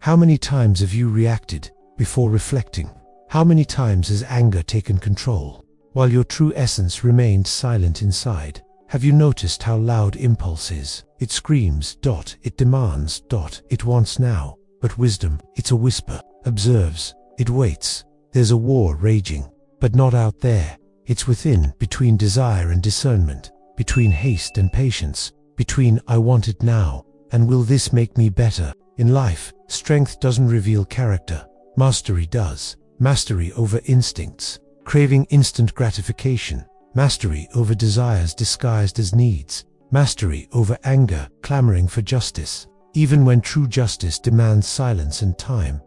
How many times have you reacted before reflecting? How many times has anger taken control, while your true essence remained silent inside? Have you noticed how loud impulse is? It screams, it demands, it wants now. But wisdom, it's a whisper, observes, it waits. There's a war raging, but not out there. It's within, between desire and discernment, between haste and patience, between I want it now, and will this make me better? In life, strength doesn't reveal character. Mastery does. Mastery over instincts, craving instant gratification. Mastery over desires disguised as needs. Mastery over anger, clamoring for justice. Even when true justice demands silence and time.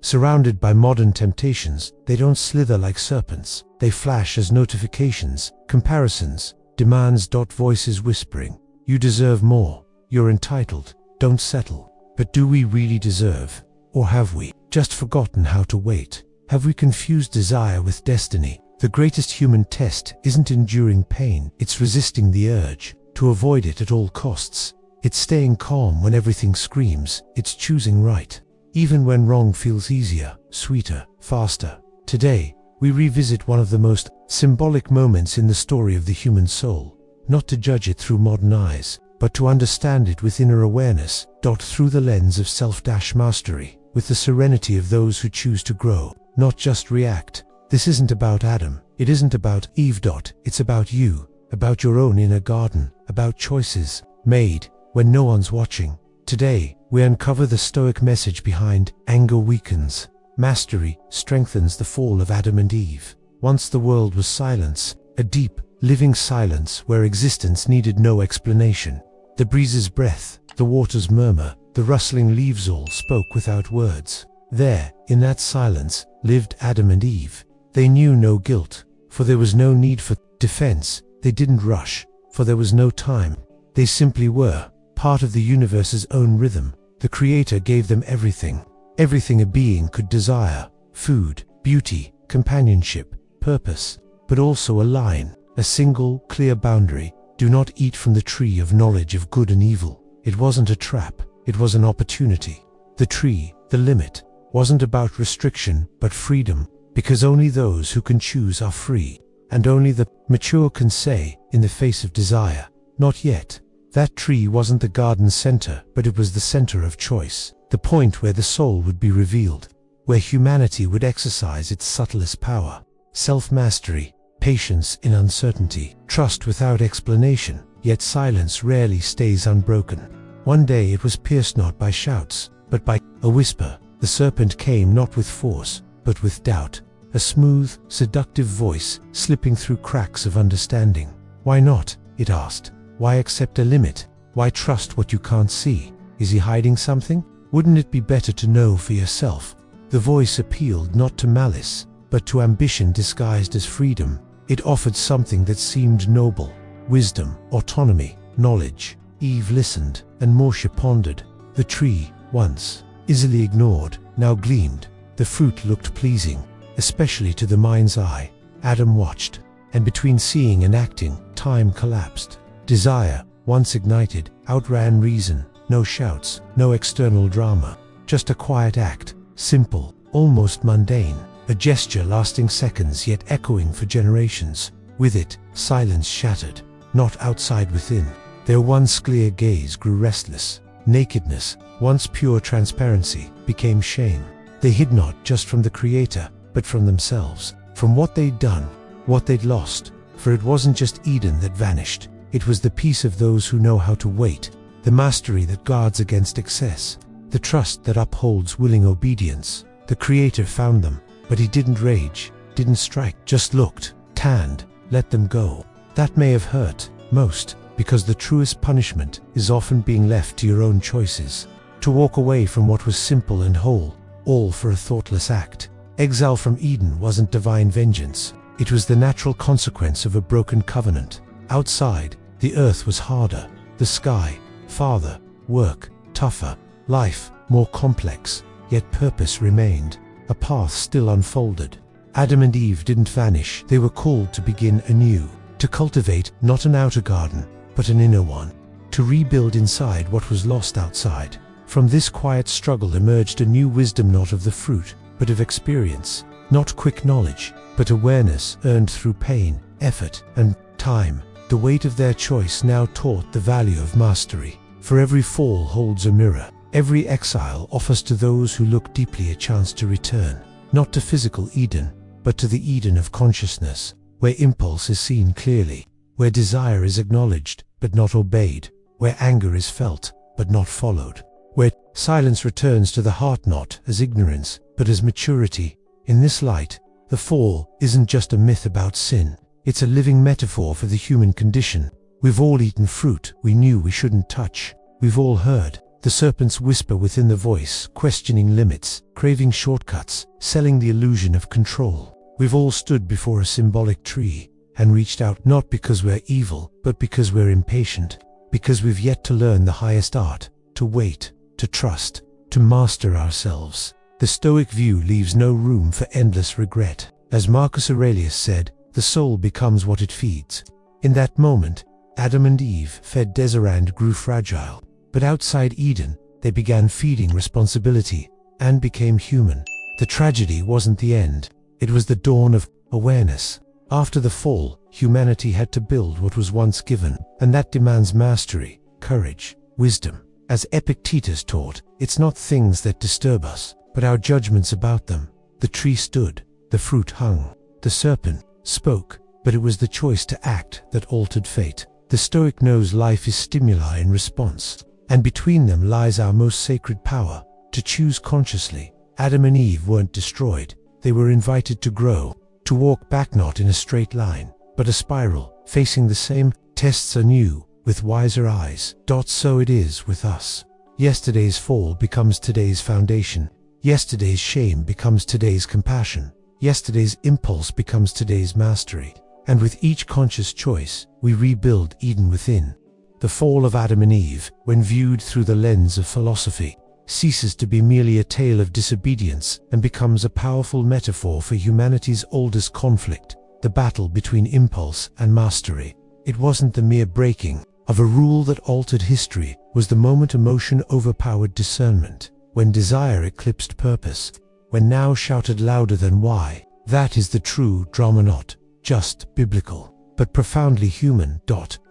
Surrounded by modern temptations, they don't slither like serpents. They flash as notifications, comparisons, demands. Voices whispering, you deserve more, you're entitled, don't settle. But do we really deserve? Or have we just forgotten how to wait? Have we confused desire with destiny? The greatest human test isn't enduring pain, it's resisting the urge to avoid it at all costs. It's staying calm when everything screams, it's choosing right, even when wrong feels easier, sweeter, faster. Today, we revisit one of the most symbolic moments in the story of the human soul, not to judge it through modern eyes, but to understand it with inner awareness, through the lens of self-mastery, with the serenity of those who choose to grow, not just react. This isn't about Adam, it isn't about Eve. It's about you, about your own inner garden, about choices made when no one's watching. Today, we uncover the Stoic message behind anger weakens, mastery strengthens. The fall of Adam and Eve. Once the world was silence, a deep, living silence where existence needed no explanation. The breeze's breath, the water's murmur, the rustling leaves all spoke without words. There, in that silence, lived Adam and Eve. They knew no guilt, for there was no need for defense. They didn't rush, for there was no time. They simply were, part of the universe's own rhythm. The Creator gave them everything. Everything a being could desire: food, beauty, companionship, purpose, but also a line, a single, clear boundary. Do not eat from the tree of knowledge of good and evil. It wasn't a trap, it was an opportunity. The tree, the limit, wasn't about restriction, but freedom, because only those who can choose are free, and only the mature can say, in the face of desire, not yet. That tree wasn't the garden's center, but it was the center of choice, the point where the soul would be revealed, where humanity would exercise its subtlest power. Self-mastery, patience in uncertainty, trust without explanation, yet silence rarely stays unbroken. One day it was pierced not by shouts, but by a whisper. The serpent came not with force, but with doubt, a smooth, seductive voice slipping through cracks of understanding. Why not? It asked. Why accept a limit? Why trust what you can't see? Is he hiding something? Wouldn't it be better to know for yourself? The voice appealed not to malice, but to ambition disguised as freedom. It offered something that seemed noble: wisdom, autonomy, knowledge. Eve listened, and more she pondered. The tree, once easily ignored, now gleamed. The fruit looked pleasing, especially to the mind's eye. Adam watched, and between seeing and acting, time collapsed. Desire, once ignited, outran reason. No shouts, no external drama, just a quiet act, simple, almost mundane, a gesture lasting seconds yet echoing for generations. With it, silence shattered, not outside, within. Their once clear gaze grew restless. Nakedness, once pure transparency, became shame. They hid not just from the Creator, but from themselves, from what they'd done, what they'd lost. For it wasn't just Eden that vanished, it was the peace of those who know how to wait, the mastery that guards against excess, the trust that upholds willing obedience. The Creator found them, but he didn't rage, didn't strike, just looked, tanned, let them go. That may have hurt most, because the truest punishment is often being left to your own choices. To walk away from what was simple and whole, all for a thoughtless act. Exile from Eden wasn't divine vengeance, it was the natural consequence of a broken covenant. Outside, the earth was harder, the sky farther, work tougher, life more complex, yet purpose remained, a path still unfolded. Adam and Eve didn't vanish, they were called to begin anew, to cultivate not an outer garden, but an inner one, to rebuild inside what was lost outside. From this quiet struggle emerged a new wisdom, not of the fruit, but of experience, not quick knowledge, but awareness earned through pain, effort, and time. The weight of their choice now taught the value of mastery. For every fall holds a mirror. Every exile offers to those who look deeply a chance to return, not to physical Eden, but to the Eden of consciousness, where impulse is seen clearly, where desire is acknowledged but not obeyed, where anger is felt but not followed, where silence returns to the heart not as ignorance but as maturity. In this light, the fall isn't just a myth about sin, it's a living metaphor for the human condition. We've all eaten fruit we knew we shouldn't touch. We've all heard the serpent's whisper within the voice, questioning limits, craving shortcuts, selling the illusion of control. We've all stood before a symbolic tree and reached out, not because we're evil, but because we're impatient, because we've yet to learn the highest art, to wait, to trust, to master ourselves. The Stoic view leaves no room for endless regret. As Marcus Aurelius said, the soul becomes what it feeds. In that moment, Adam and Eve, fed Desirand, grew fragile. But outside Eden, they began feeding responsibility and became human. The tragedy wasn't the end. It was the dawn of awareness. After the fall, humanity had to build what was once given, and that demands mastery, courage, wisdom. As Epictetus taught, it's not things that disturb us, but our judgments about them. The tree stood, the fruit hung, the serpent spoke, but it was the choice to act that altered fate. The Stoic knows life is stimuli and response, and between them lies our most sacred power, to choose consciously. Adam and Eve weren't destroyed. They were invited to grow, to walk back not in a straight line, but a spiral, facing the same tests anew, with wiser eyes. So it is with us. Yesterday's fall becomes today's foundation. Yesterday's shame becomes today's compassion. Yesterday's impulse becomes today's mastery. And with each conscious choice, we rebuild Eden within. The fall of Adam and Eve, when viewed through the lens of philosophy, ceases to be merely a tale of disobedience and becomes a powerful metaphor for humanity's oldest conflict, the battle between impulse and mastery. It wasn't the mere breaking of a rule that altered history, was the moment emotion overpowered discernment, when desire eclipsed purpose, when now shouted louder than why. That is the true drama, not just biblical, but profoundly human.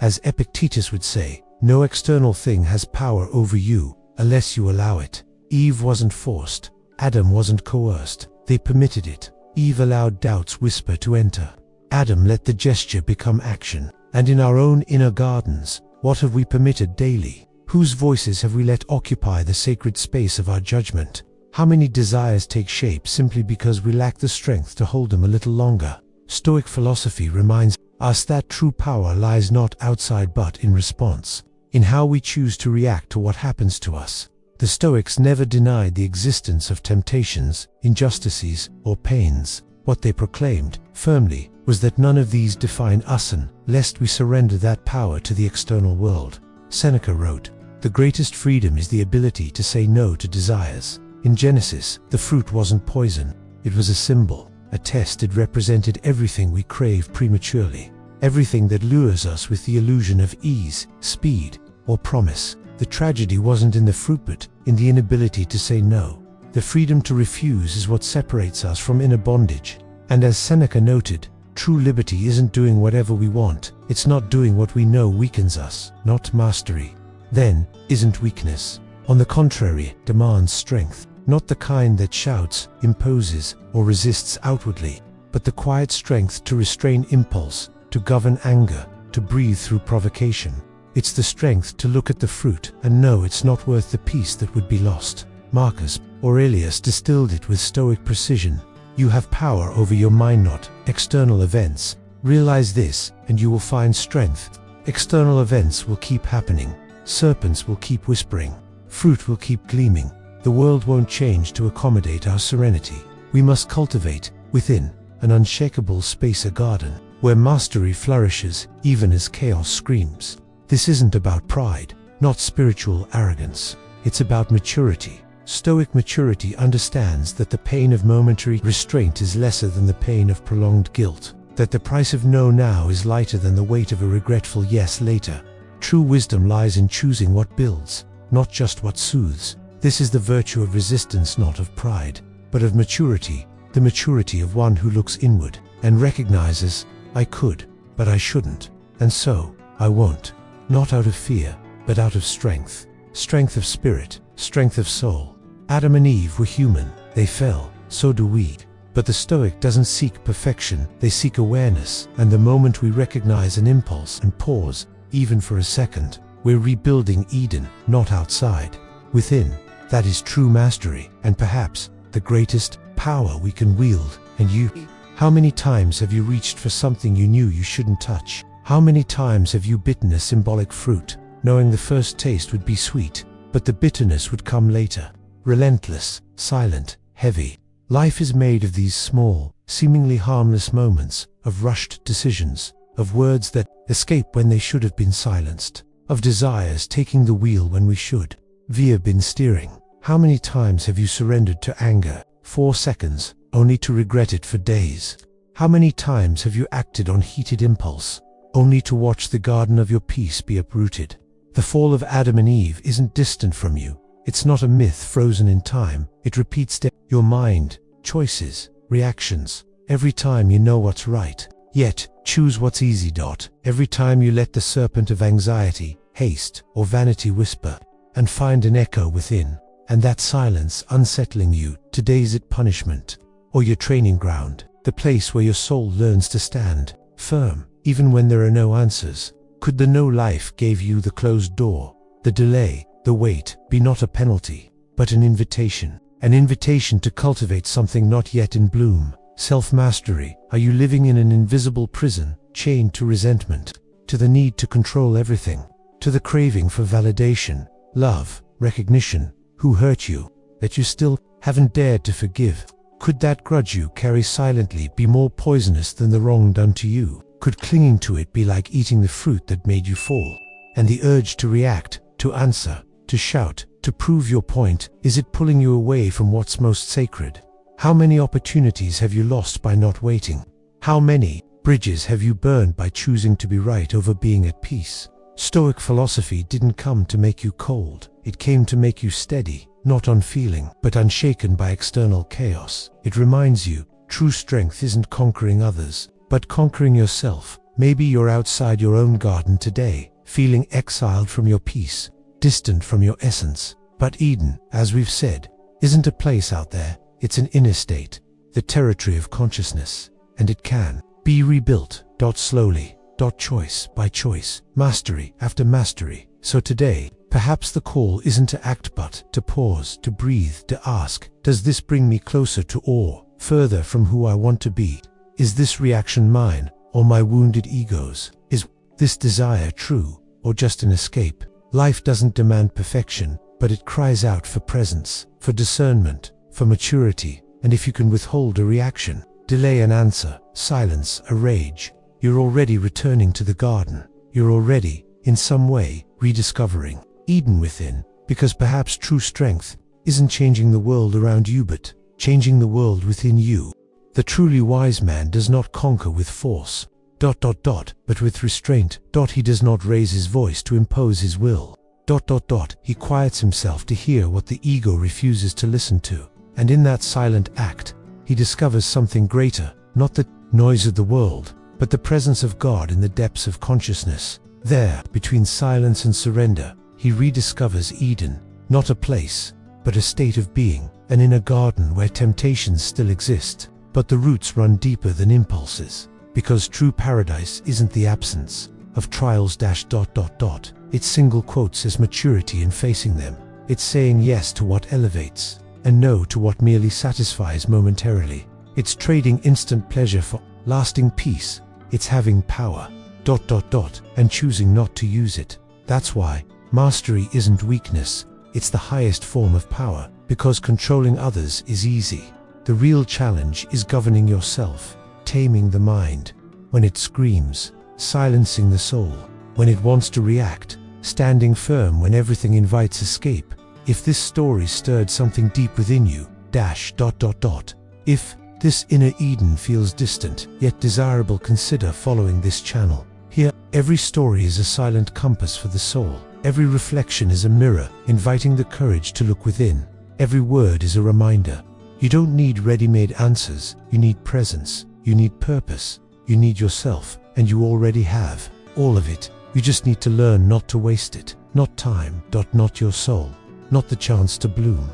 As Epictetus would say, no external thing has power over you unless you allow it. Eve wasn't forced. Adam wasn't coerced. They permitted it. Eve allowed doubt's whisper to enter. Adam let the gesture become action. And in our own inner gardens, what have we permitted daily? Whose voices have we let occupy the sacred space of our judgment? How many desires take shape simply because we lack the strength to hold them a little longer? Stoic philosophy reminds us that true power lies not outside but in response, in how we choose to react to what happens to us. The Stoics never denied the existence of temptations, injustices, or pains. What they proclaimed, firmly, was that none of these define us, lest we surrender that power to the external world. Seneca wrote, "The greatest freedom is the ability to say no to desires." In Genesis, the fruit wasn't poison. It was a symbol, a test. It represented everything we crave prematurely, everything that lures us with the illusion of ease, speed, or promise. The tragedy wasn't in the fruit but in the inability to say no. The freedom to refuse is what separates us from inner bondage. And as Seneca noted, true liberty isn't doing whatever we want, it's not doing what we know weakens us. Not mastery, then, isn't weakness. On the contrary, it demands strength, not the kind that shouts, imposes, or resists outwardly, but the quiet strength to restrain impulse, to govern anger, to breathe through provocation. It's the strength to look at the fruit and know it's not worth the peace that would be lost. Marcus Aurelius distilled it with Stoic precision. You have power over your mind, not external events. Realize this, and you will find strength. External events will keep happening. Serpents will keep whispering. Fruit will keep gleaming. The world won't change to accommodate our serenity. We must cultivate, within, an unshakable space, a garden, where mastery flourishes, even as chaos screams. This isn't about pride, not spiritual arrogance. It's about maturity. Stoic maturity understands that the pain of momentary restraint is lesser than the pain of prolonged guilt, that the price of no now is lighter than the weight of a regretful yes later. True wisdom lies in choosing what builds, not just what soothes. This is the virtue of resistance, not of pride, but of maturity, the maturity of one who looks inward and recognizes, I could, but I shouldn't, and so, I won't. Not out of fear, but out of strength. Strength of spirit, strength of soul. Adam and Eve were human, they fell, so do we. But the Stoic doesn't seek perfection, they seek awareness, and the moment we recognize an impulse and pause, even for a second, we're rebuilding Eden, not outside. Within, that is true mastery, and perhaps the greatest power we can wield. And you? How many times have you reached for something you knew you shouldn't touch? How many times have you bitten a symbolic fruit, knowing the first taste would be sweet, but the bitterness would come later? Relentless, silent, heavy. Life is made of these small, seemingly harmless moments, of rushed decisions, of words that escape when they should have been silenced, of desires taking the wheel when we should veer been steering. How many times have you surrendered to anger, 4 seconds, only to regret it for days? How many times have you acted on heated impulse, only to watch the garden of your peace be uprooted? The fall of Adam and Eve isn't distant from you. It's not a myth frozen in time. It repeats your mind, choices, reactions, every time you know what's right, yet choose what's easy. Every time you let the serpent of anxiety, haste, or vanity whisper, and find an echo within, and that silence unsettling you. Today's it punishment, or your training ground, the place where your soul learns to stand firm, even when there are no answers. Could the no life gave you the closed door, the delay, the wait, be not a penalty, but an invitation to cultivate something not yet in bloom? Self-mastery. Are you living in an invisible prison, chained to resentment, to the need to control everything, to the craving for validation, love, recognition? Who hurt you, that you still haven't dared to forgive? Could that grudge you carry silently be more poisonous than the wrong done to you? Could clinging to it be like eating the fruit that made you fall? And the urge to react, to answer, to shout, to prove your point, is it pulling you away from what's most sacred? How many opportunities have you lost by not waiting? How many bridges have you burned by choosing to be right over being at peace? Stoic philosophy didn't come to make you cold. It came to make you steady, not unfeeling, but unshaken by external chaos. It reminds you, true strength isn't conquering others, but conquering yourself. Maybe you're outside your own garden today, feeling exiled from your peace, distant from your essence. But Eden, as we've said, isn't a place out there. It's an inner state, the territory of consciousness, and it can be rebuilt, slowly, choice by choice, mastery after mastery. So today, perhaps the call isn't to act but to pause, to breathe, to ask, does this bring me closer to or further from who I want to be? Is this reaction mine, or my wounded ego's? Is this desire true, or just an escape? Life doesn't demand perfection, but it cries out for presence, for discernment, for maturity. And if you can withhold a reaction, delay an answer, silence a rage, you're already returning to the garden. You're already, in some way, rediscovering Eden within, because perhaps true strength isn't changing the world around you but changing the world within you. The truly wise man does not conquer with force, but with restraint. He does not raise his voice to impose his will. He quiets himself to hear what the ego refuses to listen to. And in that silent act, he discovers something greater, not the noise of the world, but the presence of God in the depths of consciousness. There, between silence and surrender, he rediscovers Eden, not a place, but a state of being, an inner garden where temptations still exist, but the roots run deeper than impulses. Because true paradise isn't the absence of trials It's single quotes as maturity in facing them. It's saying yes to what elevates, and no to what merely satisfies momentarily. It's trading instant pleasure for lasting peace. It's having power, and choosing not to use it. That's why mastery isn't weakness, it's the highest form of power, because controlling others is easy. The real challenge is governing yourself, taming the mind when it screams, silencing the soul when it wants to react, standing firm when everything invites escape. If this story stirred something deep within you, if this inner Eden feels distant yet desirable, consider following this channel. Here, every story is a silent compass for the soul. Every reflection is a mirror, inviting the courage to look within. Every word is a reminder. You don't need ready-made answers. You need presence. You need purpose. You need yourself, and you already have all of it. You just need to learn not to waste it. Not time, not your soul, not the chance to bloom.